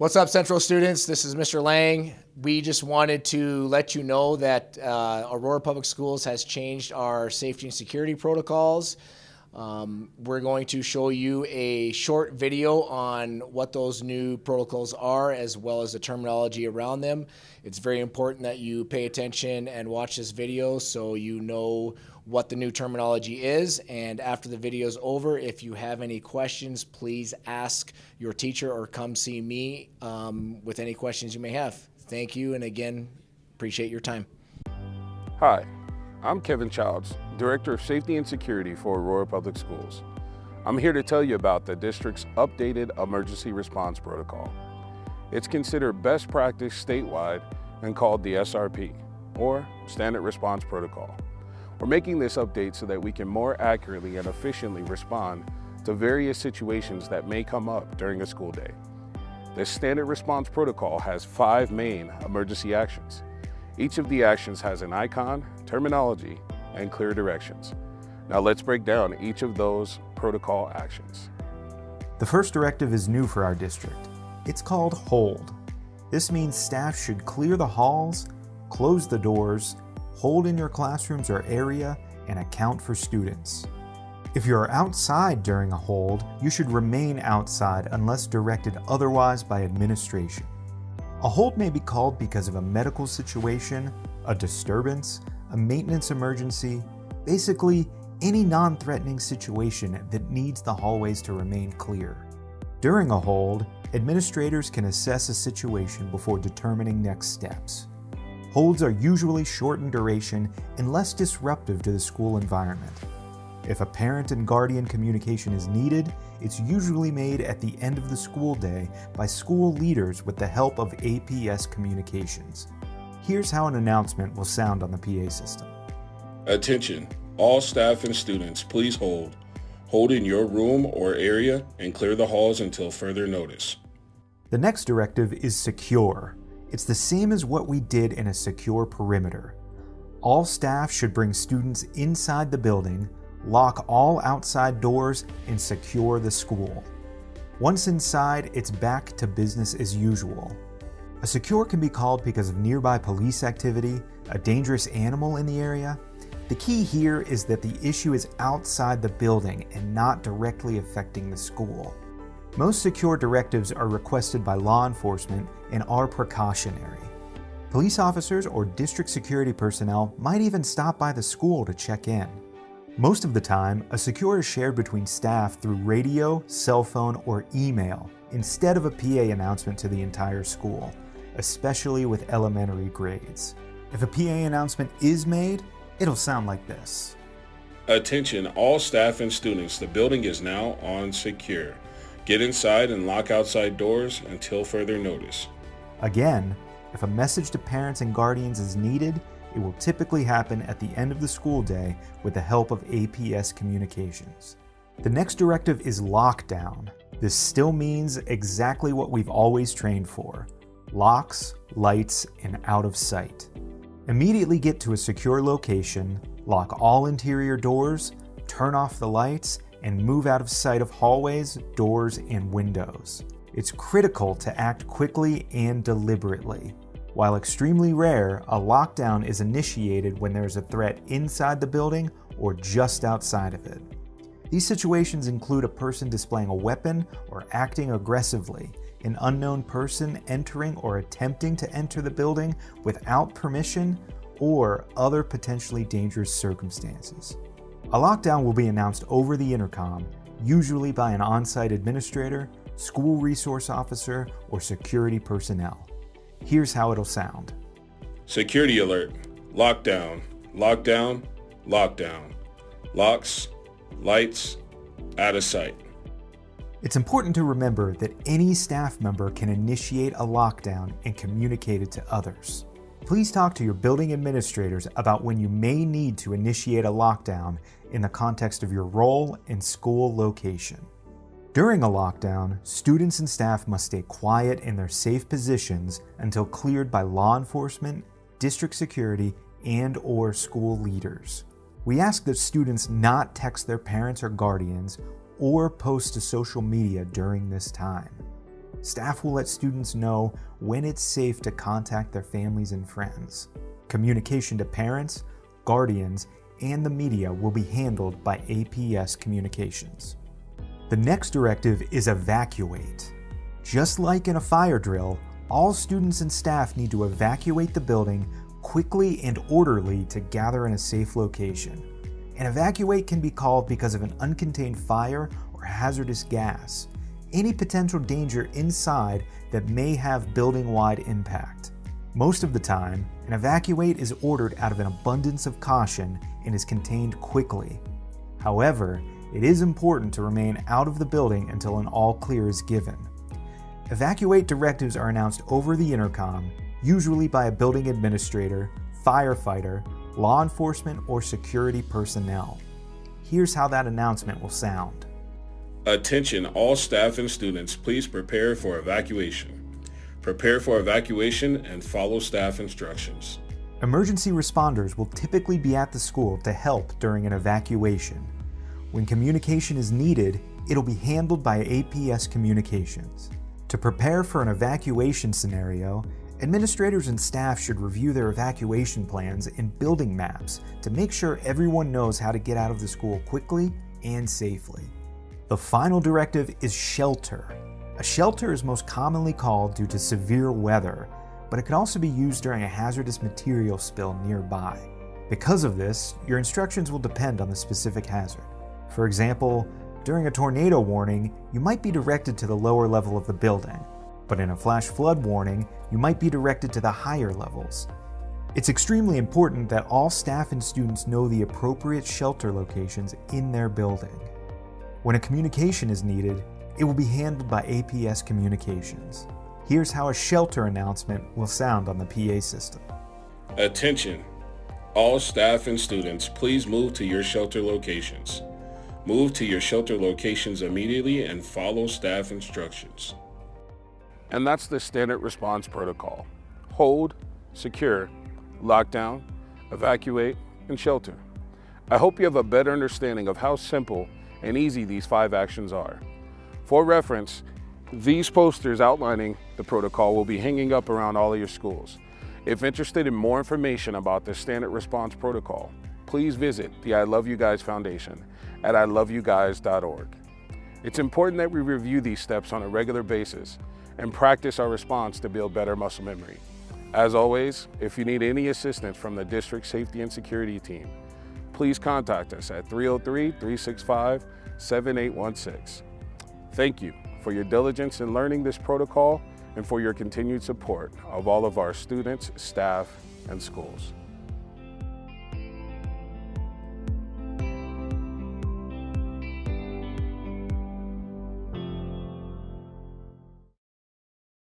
What's up, Central students? This is Mr. Lang. We just wanted to let you know that Aurora Public Schools has changed our safety and security protocols. We're going to show you a short video on what those new protocols are, as well as the terminology around them. It's very important that you pay attention and watch this video so you know what the new terminology is. And after the video is over, if you have any questions, please ask your teacher or come see me with any questions you may have. Thank you, and again, appreciate your time. Hi, I'm Kevin Childs, Director of Safety and Security for Aurora Public Schools. I'm here to tell you about the district's updated emergency response protocol. It's considered best practice statewide and called the SRP, or Standard Response Protocol. We're making this update so that we can more accurately and efficiently respond to various situations that may come up during a school day. This Standard Response Protocol has 5 main emergency actions. Each of the actions has an icon, terminology, and clear directions. Now let's break down each of those protocol actions. The first directive is new for our district. It's called Hold. This means staff should clear the halls, close the doors, hold in your classrooms or area, and account for students. If you are outside during a hold, you should remain outside unless directed otherwise by administration. A hold may be called because of a medical situation, a disturbance, a maintenance emergency, basically any non-threatening situation that needs the hallways to remain clear. During a hold, administrators can assess a situation before determining next steps. Holds are usually short in duration and less disruptive to the school environment. If a parent and guardian communication is needed, it's usually made at the end of the school day by school leaders with the help of APS communications. Here's how an announcement will sound on the PA system. Attention, all staff and students, please hold. Hold in your room or area and clear the halls until further notice. The next directive is secure. It's the same as what we did in a secure perimeter. All staff should bring students inside the building, lock all outside doors, and secure the school. Once inside, it's back to business as usual. A secure can be called because of nearby police activity, a dangerous animal in the area. The key here is that the issue is outside the building and not directly affecting the school. Most secure directives are requested by law enforcement and are precautionary. Police officers or district security personnel might even stop by the school to check in. Most of the time, a secure is shared between staff through radio, cell phone, or email instead of a PA announcement to the entire school, especially with elementary grades. If a PA announcement is made, it'll sound like this. Attention, all staff and students, the building is now on secure. Get inside and lock outside doors until further notice. Again, if a message to parents and guardians is needed, it will typically happen at the end of the school day with the help of APS communications. The next directive is lockdown. This still means exactly what we've always trained for: locks, lights, and out of sight. Immediately get to a secure location, lock all interior doors, turn off the lights, and move out of sight of hallways, doors, and windows. It's critical to act quickly and deliberately. While extremely rare, a lockdown is initiated when there is a threat inside the building or just outside of it. These situations include a person displaying a weapon or acting aggressively, an unknown person entering or attempting to enter the building without permission, or other potentially dangerous circumstances. A lockdown will be announced over the intercom, usually by an on-site administrator, school resource officer, or security personnel. Here's how it'll sound. Security alert. Lockdown. Lockdown. Lockdown. Locks. Lights. Out of sight. It's important to remember that any staff member can initiate a lockdown and communicate it to others. Please talk to your building administrators about when you may need to initiate a lockdown in the context of your role and school location. During a lockdown, students and staff must stay quiet in their safe positions until cleared by law enforcement, district security, and/or school leaders. We ask that students not text their parents or guardians or post to social media during this time. Staff will let students know when it's safe to contact their families and friends. Communication to parents, guardians, and the media will be handled by APS Communications. The next directive is evacuate. Just like in a fire drill, all students and staff need to evacuate the building quickly and orderly to gather in a safe location. An evacuate can be called because of an uncontained fire or hazardous gas, any potential danger inside that may have building-wide impact. Most of the time, an evacuate is ordered out of an abundance of caution and is contained quickly. However, it is important to remain out of the building until an all clear is given. Evacuate directives are announced over the intercom, usually by a building administrator, firefighter, law enforcement, or security personnel. Here's how that announcement will sound. Attention all staff and students, please prepare for evacuation. Prepare for evacuation and follow staff instructions. Emergency responders will typically be at the school to help during an evacuation. When communication is needed, it'll be handled by APS Communications. To prepare for an evacuation scenario, administrators and staff should review their evacuation plans and building maps to make sure everyone knows how to get out of the school quickly and safely. The final directive is shelter. A shelter is most commonly called due to severe weather, but it can also be used during a hazardous material spill nearby. Because of this, your instructions will depend on the specific hazard. For example, during a tornado warning, you might be directed to the lower level of the building, but in a flash flood warning, you might be directed to the higher levels. It's extremely important that all staff and students know the appropriate shelter locations in their building. When a communication is needed, it will be handled by APS Communications. Here's how a shelter announcement will sound on the PA system. Attention, all staff and students, please move to your shelter locations. Move to your shelter locations immediately and follow staff instructions. And that's the standard response protocol. Hold, secure, lockdown, evacuate, and shelter. I hope you have a better understanding of how simple and easy these 5 actions are. For reference, these posters outlining the protocol will be hanging up around all of your schools. If interested in more information about the standard response protocol, please visit the I Love You Guys Foundation at iloveyoguys.org. It's important that we review these steps on a regular basis and practice our response to build better muscle memory. As always, if you need any assistance from the District Safety and Security team, please contact us at 303-365-7816. Thank you for your diligence in learning this protocol and for your continued support of all of our students, staff, and schools.